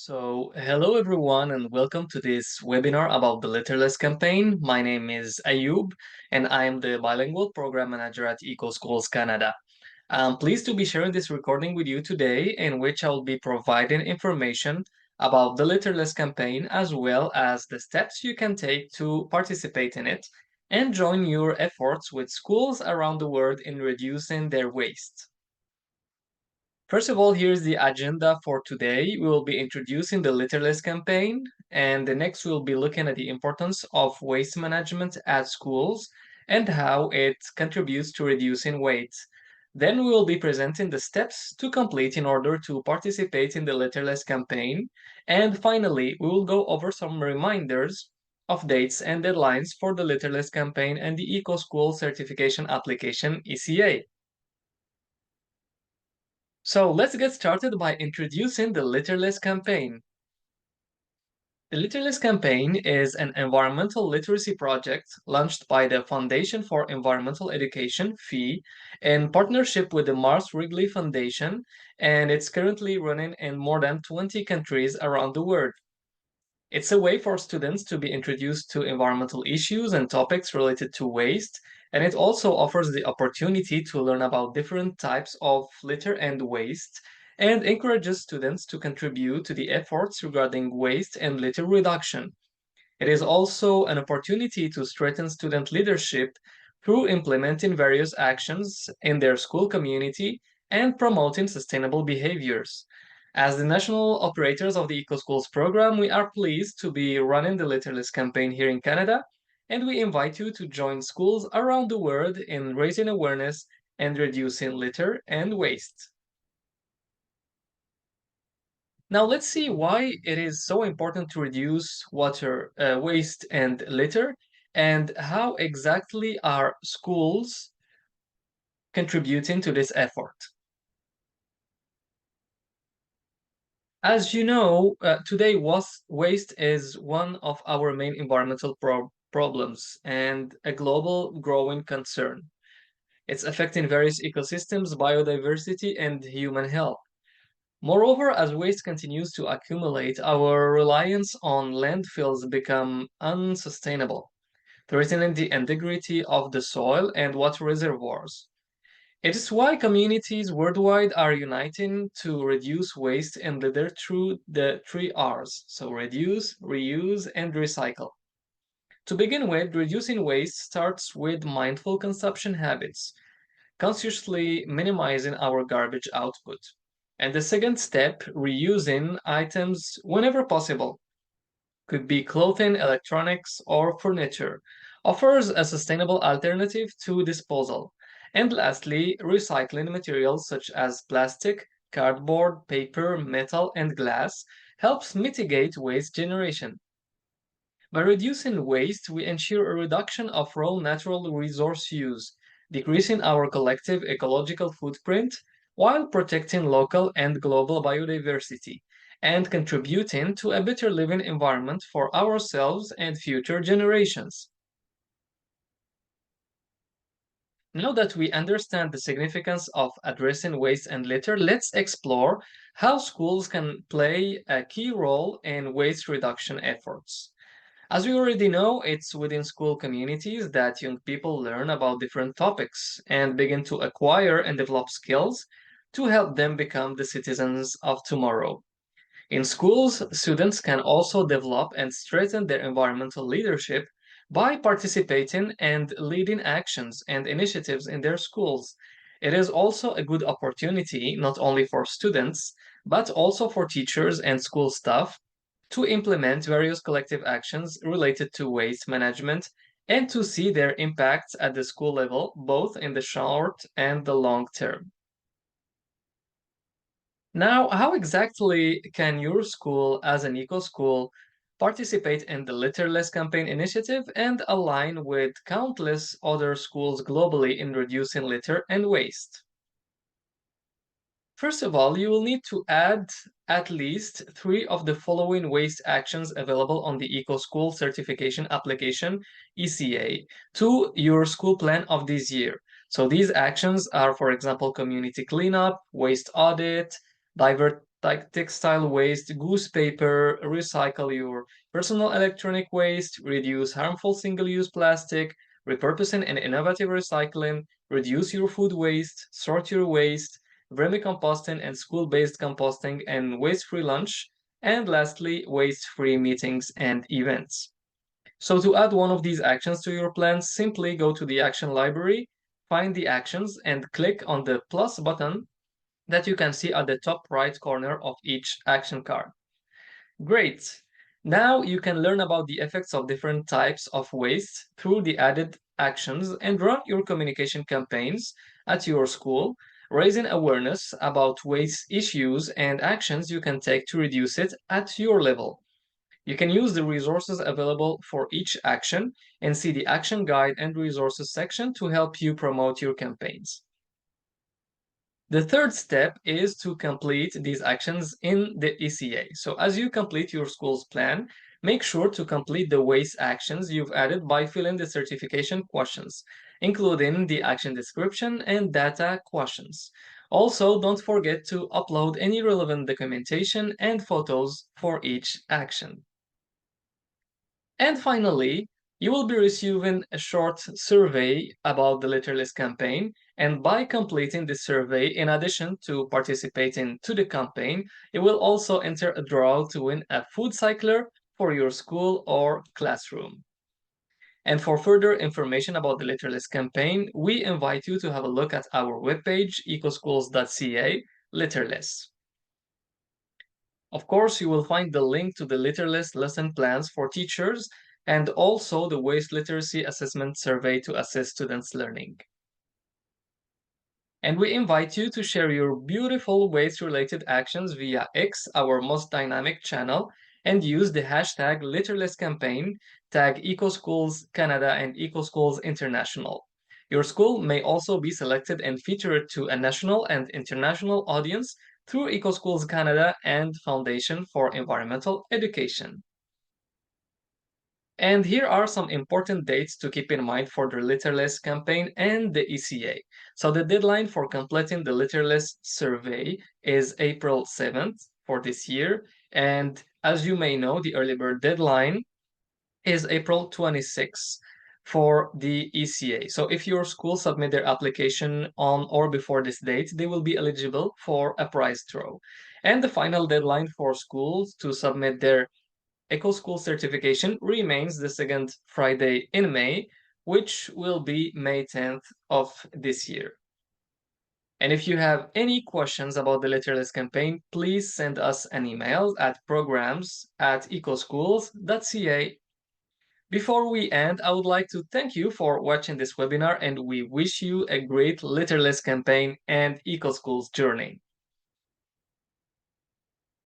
Hello everyone, and welcome to this webinar about the Litterless campaign. My name is Ayub, and I am the bilingual program manager at EcoSchools Canada. I'm pleased to be sharing this recording with you today, in which I will be providing information about the Litterless campaign as well as the steps you can take to participate in it and join your efforts with schools around the world in reducing their waste. First of all, here's the agenda for today. We will be introducing the Litterless campaign, and the next we'll be looking at the importance of waste management at schools and how it contributes to reducing waste. Then we will be presenting the steps to complete in order to participate in the Litterless campaign. And finally, we will go over some reminders of dates and deadlines for the Litterless campaign and the EcoSchool certification application ECA. So let's get started by introducing the Litterless campaign. The Litterless campaign is an environmental literacy project launched by the Foundation for Environmental Education, FEE, in partnership with the Mars Wrigley Foundation, and it's currently running in more than 20 countries around the world. It's a way for students to be introduced to environmental issues and topics related to waste, and it also offers the opportunity to learn about different types of litter and waste, and encourages students to contribute to the efforts regarding waste and litter reduction. It is also an opportunity to strengthen student leadership through implementing various actions in their school community and promoting sustainable behaviors. As the national operators of the EcoSchools program, we are pleased to be running the Litterless campaign here in Canada, and we invite you to join schools around the world in raising awareness and reducing litter and waste. Now let's see why it is so important to reduce water waste and litter, and how exactly are schools contributing to this effort. As you know, today waste is one of our main environmental problems and a global growing concern. It's affecting various ecosystems, biodiversity, and human health. Moreover, as waste continues to accumulate, our reliance on landfills become unsustainable, threatening the integrity of the soil and water reservoirs. It is why communities worldwide are uniting to reduce waste and litter through the three R's, so reduce, reuse, and recycle. To begin with, reducing waste starts with mindful consumption habits, consciously minimizing our garbage output. And the second step, reusing items whenever possible, could be clothing, electronics, or furniture, offers a sustainable alternative to disposal. And lastly, recycling materials such as plastic, cardboard, paper, metal, and glass helps mitigate waste generation. By reducing waste, we ensure a reduction of raw natural resource use, decreasing our collective ecological footprint while protecting local and global biodiversity, and contributing to a better living environment for ourselves and future generations. Now that we understand the significance of addressing waste and litter, let's explore how schools can play a key role in waste reduction efforts. As we already know, it's within school communities that young people learn about different topics and begin to acquire and develop skills to help them become the citizens of tomorrow. In schools, students can also develop and strengthen their environmental leadership by participating and leading actions and initiatives in their schools. It is also a good opportunity not only for students, but also for teachers and school staff to implement various collective actions related to waste management and to see their impacts at the school level, both in the short and the long term. Now, how exactly can your school, as an eco school, participate in the Litterless campaign initiative and align with countless other schools globally in reducing litter and waste? First of all, you will need to add at least 3 of the following waste actions available on the EcoSchool certification application, ECA, to your school plan of this year. So these actions are, for example, community cleanup, waste audit, like textile waste, goose paper, recycle your personal electronic waste, reduce harmful single-use plastic, repurposing and innovative recycling, reduce your food waste, sort your waste, vermicomposting and school-based composting, and waste-free lunch, and lastly, waste-free meetings and events. So to add one of these actions to your plan, simply go to the action library, find the actions, and click on the plus button that you can see at the top right corner of each action card. Great! Now you can learn about the effects of different types of waste through the added actions and run your communication campaigns at your school, raising awareness about waste issues and actions you can take to reduce it at your level. You can use the resources available for each action and see the action guide and resources section to help you promote your campaigns. The third step is to complete these actions in the ECA. So as you complete your school's plan, make sure to complete the waste actions you've added by filling the certification questions, including the action description and data questions. Also, don't forget to upload any relevant documentation and photos for each action. And finally, you will be receiving a short survey about the Litterless campaign. And by completing this survey, in addition to participating to the campaign, you will also enter a draw to win a food cycler for your school or classroom. And for further information about the Litterless campaign, we invite you to have a look at our webpage, ecoschools.ca, Litterless. Of course, you will find the link to the Litterless lesson plans for teachers and also the Waste Literacy Assessment Survey to assess students' learning. And we invite you to share your beautiful waste-related actions via X, our most dynamic channel, and use the hashtag #LitterlessCampaign, tag EcoSchools Canada and EcoSchools International. Your school may also be selected and featured to a national and international audience through EcoSchools Canada and Foundation for Environmental Education. And here are some important dates to keep in mind for the Litterless campaign and the ECA. So the deadline for completing the Litterless survey is April 7th for this year. And as you may know, the early bird deadline is April 26th for the ECA. So if your school submit their application on or before this date, they will be eligible for a prize draw. And the final deadline for schools to submit their EcoSchool certification remains the second Friday in May, which will be May 10th of this year. And if you have any questions about the Litterless campaign, please send us an email at programs@ecoschools.ca. Before we end, I would like to thank you for watching this webinar, and we wish you a great Litterless campaign and EcoSchools journey.